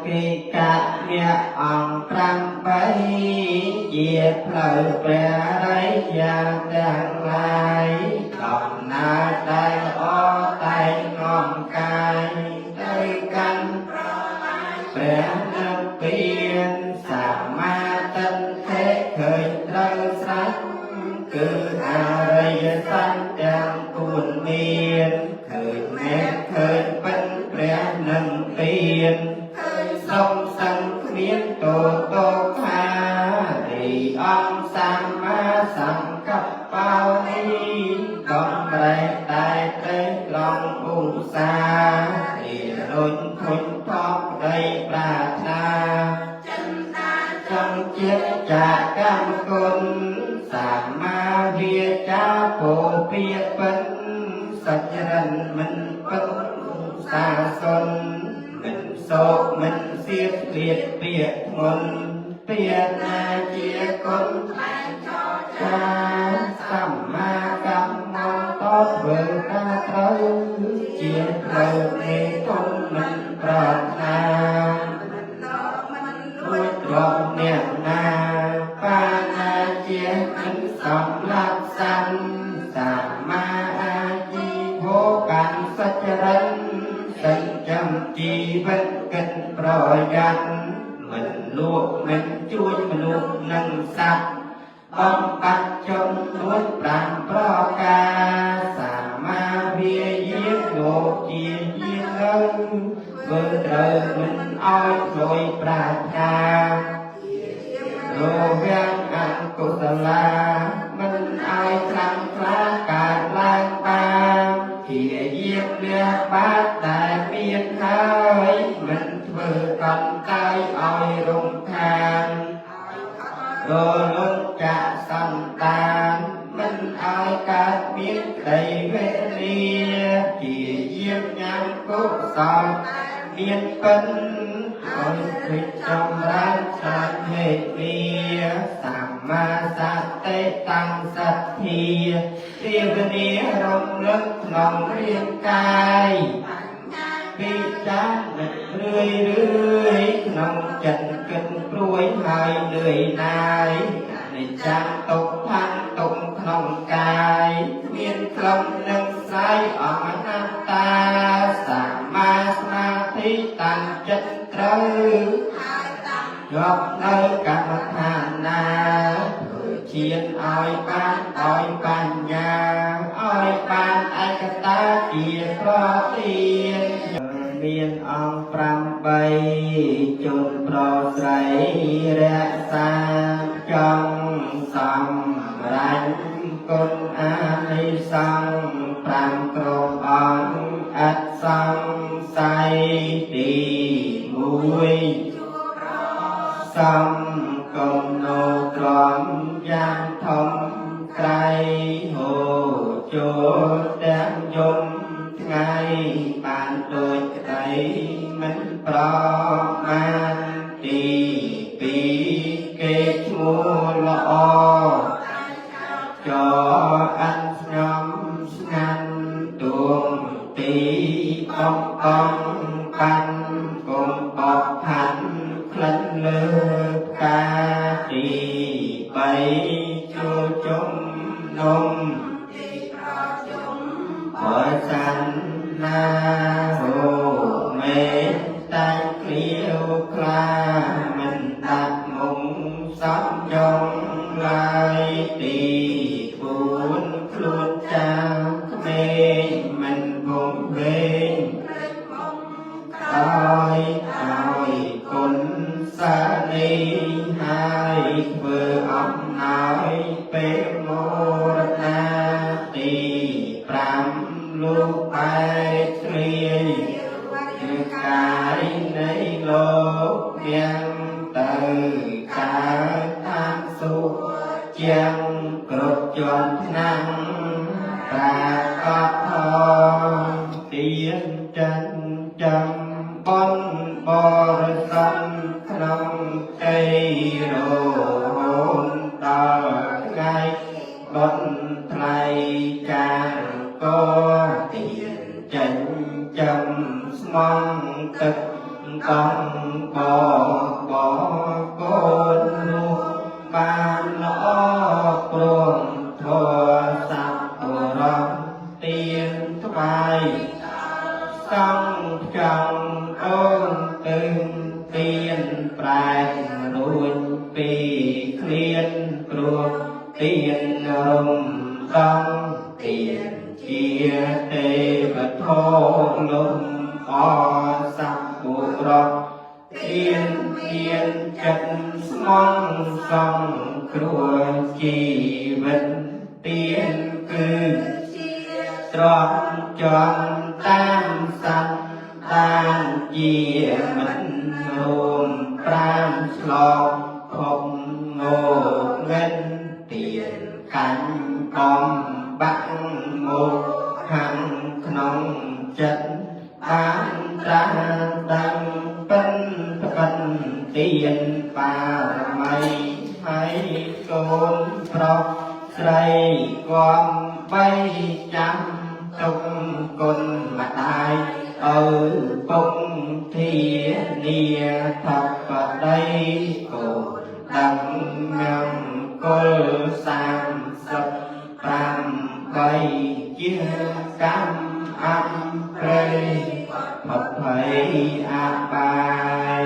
កិកៈអ្នកអង្គ8ជាផ្លូវព្រះរិយទាំងឡាយដំណើរដែលល្អតែងនាំកាយទៅកាន់ព្រះនិព្វានសម្មាទិដ្ឋិឃើញត្រូវស្រេចគឺអរិយសច្ចទាំងពួនមានឃើញមែនឃើញពិតព្រះនិព្វានសុំសឹងគ្មានទោទោខារីអង្គសម្មាសង្កប្បោនីកំប្រែតែទេត្រង់ឧស្សាហ៍ទីរុញធុញថប់ដីប្រាថ្នាចង់ជាតិចាកម្មគុណសម្មាវាចាពោពាពិតសច្ចរិនមិនពិតសាសុនមិនសោកមិនសៀតគ្លៀតពាក្យធ្ងន់ពាក្យណាជាគុណថ្លែងចរចាសម្មាកម្មតធ្វើការត្រូវជាផ្លូវនៃគុណមិនប្រាថ្នារួចរកអ្នកណាបាណាជាមិនសំឡាប់សាន់សម្មាអាជីវោកាន់សច្ចរិនចិញ្ចឹមជីវិតកិនប្រយ័ត្នមិនលួចមិនជួយមនុស្សនិងសត្វបំបត្តិចំនួន5ប្រការសម្មាវាយាលោកជាយាលើធ្វើត្រូវមិនឲ្យព្រួយប្រាថ្នារវាងអកុសលាមិនឲ្យខ្លាំងក្លាកើតឡើងបានជាយាមលះបាតដែលមានហើយមិនធ្វើកំកាយឲ្យរំខានរលត់ចាក់សន្តានមិនឲ្យកើតមានក្តីវេទនាជាយាមញ៉ាំកុសលមានពិនឲ្យគិតចម្រើនសាធមេនីសម្មាសតិតាំងសទ្ធាទេវនារំលឹកក្នុងរាងកាយពិចារណារឿយក្នុងចិត្តគិតព្រួយហើយលឿយណាយនៃចាំទុកខាងទុកក្នុងកាយមានខ្លឹមនឹងស្អីអមនត្តាសម្មាស្មាធិតាំងចិត្តត្រូវជាប់នៅកម្មដ្ឋានណាធ្វើជាឲ្យបានឲ្យបញ្ញាឲ្យបានឯកតាជាប្រទានមានអង្គ8ជនប្រស្រ័យរក្សាចង់សម្រេចគុណអានិសង្ឃ5ក្រុមអង្គអត់សង្ស័យទី1សំគំនោក្រមយ៉ាងធំក្រៃហូចូលទាំងយំថ្ងៃបានដូចក្តីមិនប្រមាណទី2គេឈ្មោះល្អចអិនស្ញំស្ងាត់ទួងទីកំកំកាន់គុំបបផាន់ក្លិនលើផ្កាទី3ចូលជុំនំបើសានណាហូមេតែគ្លៀវខ្លាមិនដាច់មុំសំយងឡើយទី4ខ្លួនចាក្មេងមិនវងវែងឲ្យគុណសានីហើយធ្វើអំណោយពេលមរណាទី5លោកបែកជ្រាយគឺកាយនៃលោកមានទៅកើតតាមសុខជាងគ្រប់ជាន់ឆ្នាំប្រាកដផងទៀនចិនចំបនបរិស័ទក្នុងជ័យរហូតដល់ថ្ងៃបុណ្យថ្លៃចាងក៏ទៀនចិនចំស្មងទឹកកង บ่บ่โกนลูกบ้านล้อโปร่งโทสัพตัวร้องเตียนทุบายส่องจังโอนตึงเตียนปลายรุ่นปีเคลียนกลัวเตียนรุมร้องเตียนเชียเตบโทลมอสัพปุรกเตียนเตียนจันสมองส่องครัวชีวิตเตียนคือตรองจอมตามสัตตามเยี่ยมันรวมปรามฉลองคงโง่เงินเตียนขันกอมบังโมหังขนมจัดอ่านตราดังเป็นปันเตียนป่าไม่ให้โกนเพราะใครความไปจำจงกลมาตายปุงทีเนียทับปะได้โกดังงามกลสามสับปรามใบเยี่ยกำอัมเพรผัดไผ่อาบาย